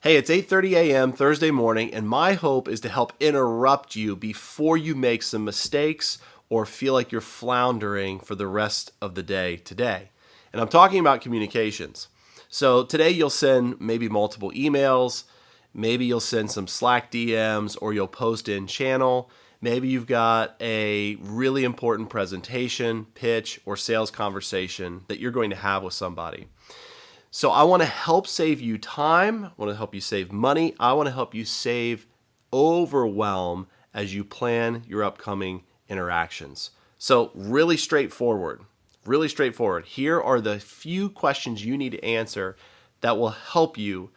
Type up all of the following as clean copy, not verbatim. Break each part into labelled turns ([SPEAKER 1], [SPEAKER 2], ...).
[SPEAKER 1] Hey, it's 8:30 a.m. Thursday morning, and my hope is to help interrupt you before you make some mistakes or feel like you're floundering for the rest of the day today. And I'm talking about communications. So today you'll send maybe multiple emails, maybe you'll send some Slack DMs, or you'll post in channel. Maybe you've got a really important presentation, pitch, or sales conversation that you're going to have with somebody. So I want to help save you time. I want to help you save money. I want to help you save overwhelm as you plan your upcoming interactions. So really straightforward, really straightforward. Here are the few questions you need to answer that will help you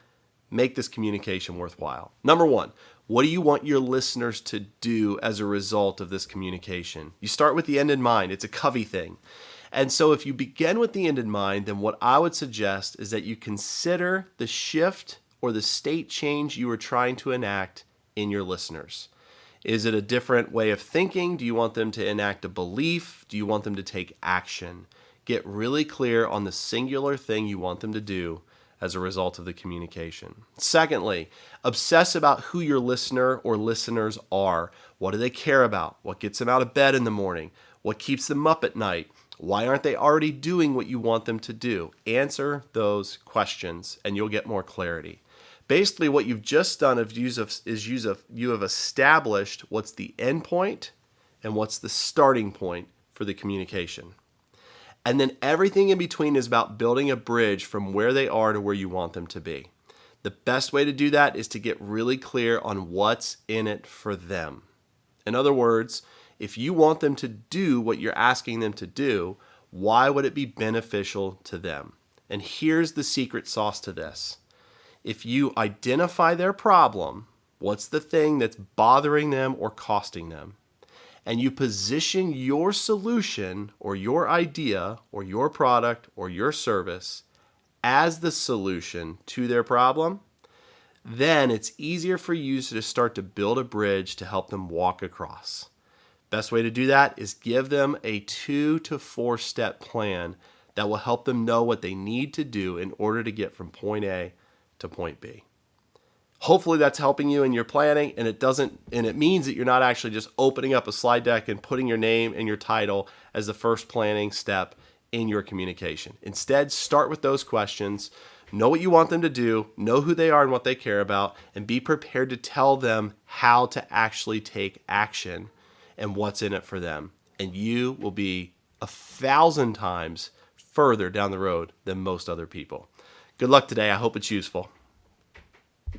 [SPEAKER 1] make this communication worthwhile. Number one, what do you want your listeners to do as a result of this communication? You start with the end in mind. It's a Covey thing. And so if you begin with the end in mind, then what I would suggest is that you consider the shift or the state change you are trying to enact in your listeners. Is it a different way of thinking? Do you want them to enact a belief? Do you want them to take action? Get really clear on the singular thing you want them to do as a result of the communication. Secondly, obsess about who your listener or listeners are. What do they care about? What gets them out of bed in the morning? What keeps them up at night? Why aren't they already doing what you want them to do? Answer those questions and you'll get more clarity. Basically, what you've just done is you have established what's the end point and what's the starting point for the communication. And then everything in between is about building a bridge from where they are to where you want them to be. The best way to do that is to get really clear on what's in it for them. In other words, if you want them to do what you're asking them to do, why would it be beneficial to them? And here's the secret sauce to this. If you identify their problem, what's the thing that's bothering them or costing them, and you position your solution or your idea or your product or your service as the solution to their problem, then it's easier for you to start to build a bridge to help them walk across. Best way to do that is give them a 2 to 4 step plan that will help them know what they need to do in order to get from point A to point B. Hopefully that's helping you in your planning, and it means that you're not actually just opening up a slide deck and putting your name and your title as the first planning step in your communication. Instead, start with those questions. Know what you want them to do, know who they are and what they care about, and be prepared to tell them how to actually take action and what's in it for them. And you will be 1,000 times further down the road than most other people. Good luck today. I hope it's useful.